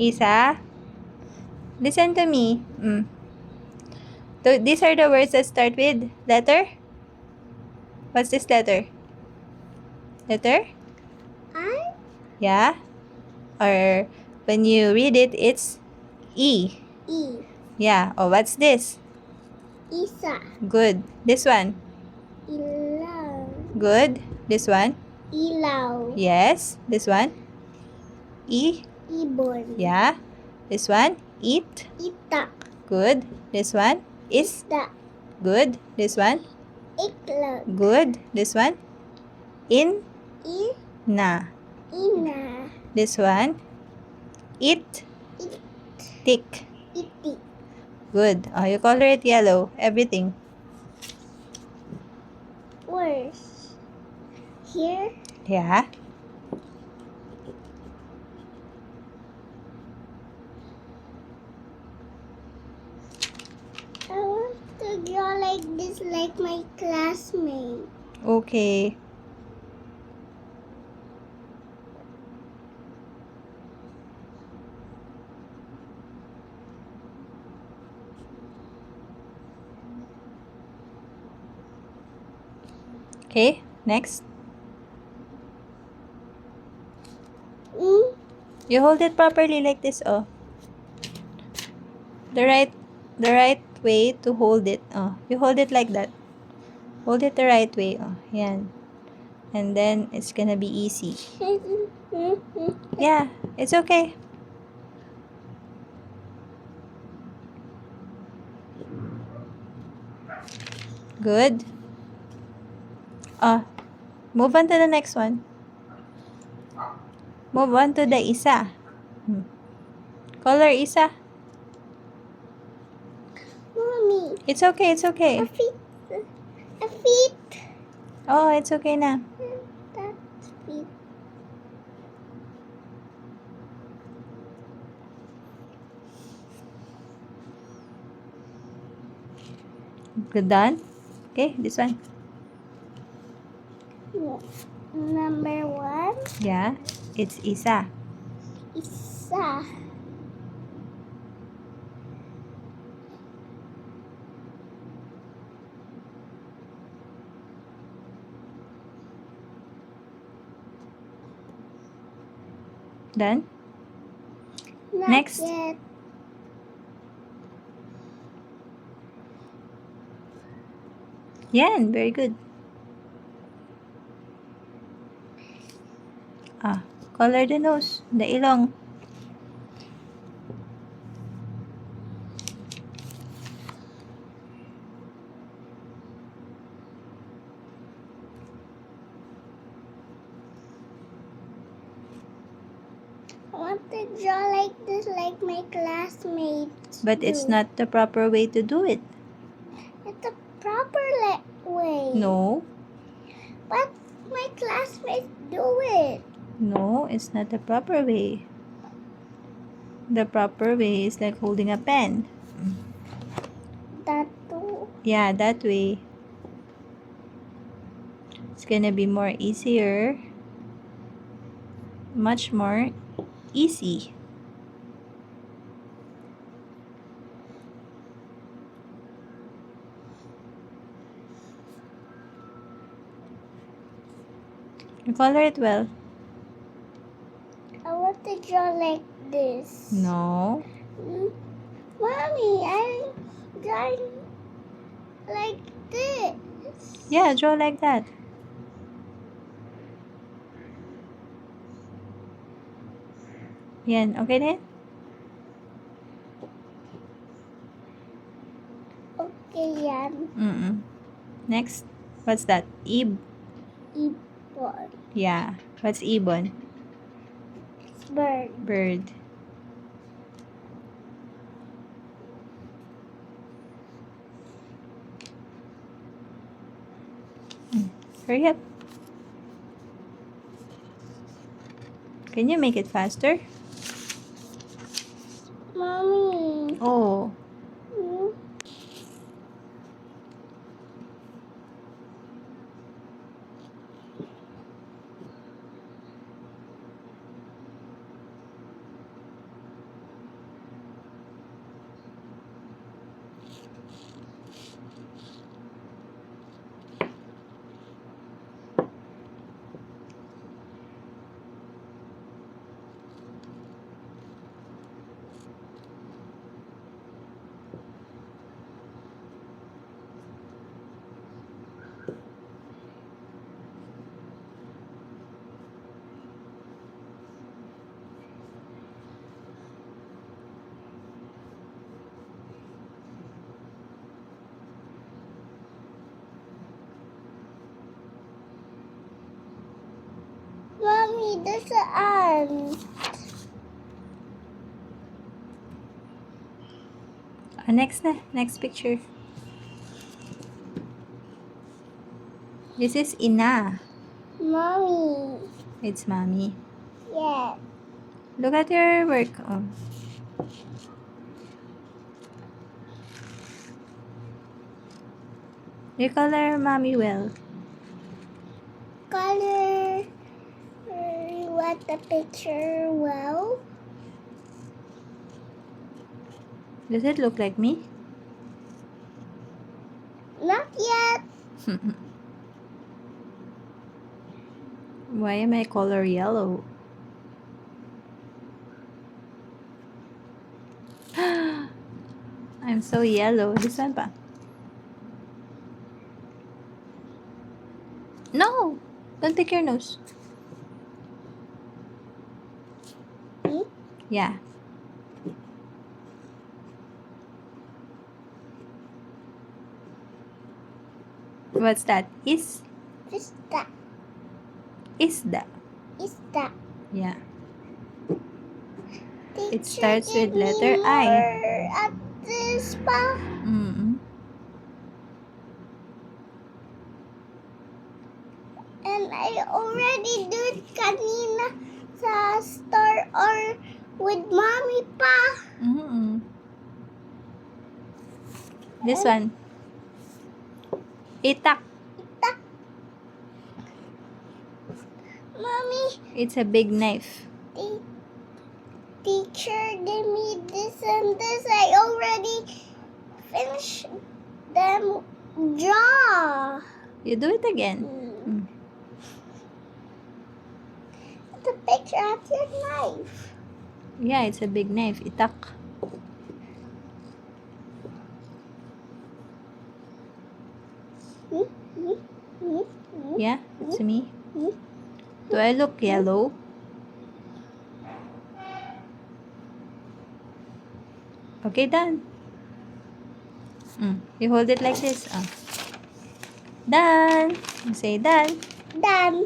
Isa? Listen to me. So, these are the words that start with letter? What's this letter? Letter? I? Yeah? Or when you read it, it's E. E. Yeah. Oh, what's this? Isa. Good. This one? Ilaw. Good. This one? Ilaw. Yes. This one? E? Ibon. Yeah. This one? Eat. Itak. Good. This one? Is. Isda. Good. This one? Iklog. Good. This one? In. Na. Ina. This one? It. It. Tick. Iti. Good. Oh, you color it yellow. Everything. Worse. Here. Yeah. I want to draw like this, like my classmate. Okay. Okay. Next. You hold it properly like this. Oh. The right way to hold it. Oh. You hold it like that. Hold it the right way. Oh. Yan. And then it's gonna be easy. Yeah. It's okay. Good. Move on to the next one. Move on to the isa. Color isa. Mommy. It's okay, it's okay. A feet. A feet. Oh, it's okay na. That's feet. Good, done? Okay, this one. Number 1. Yeah, it's isa. Isa. Done? Not Next. Yet. Yan, very good. Color the nose, the ilong. I want to draw like this, like my classmates. But it's not the proper way to do it. It's a proper way. No. But my classmates do it. No, it's not the proper way. The proper way is like holding a pen. That too. Yeah, that way. It's gonna be more easier. Much more easy. You color it well. I want to draw like this. No. Mommy, I'm drawing like this. Yeah, draw like that. Yan, okay din? Okay, yan. Next, what's that? Ibon. Yeah, what's ibon? It's bird. Bird. Hurry up. Can you make it faster? Mommy. Oh. this one. Next na. Next picture. This is Ina. Mommy. It's mommy. Yeah. Look at your work. Oh. You color mommy well. Color what the picture well. Does it look like me? Not yet. Why am I color yellow? I'm so yellow. This one pa. No! Don't pick your nose. Hmm? Yeah. What's that? Is Isda. Isda. Isda. Yeah. It Teacher, starts with give me letter I. more at this pa. Mm-mm. And I already do it kanina sa store or with mommy pa. Mm-mm. This one. Itak. Mommy, It's a big knife. teacher, give me this and this. I already finished them draw. You do it again. Mm. The picture of your knife. Yeah, it's a big knife. Itak. Hmm? Hmm? Hmm? Hmm? Yeah, it's me. Hmm? Do I look yellow? Okay, done. You hold it like this. Done. You say done. Done.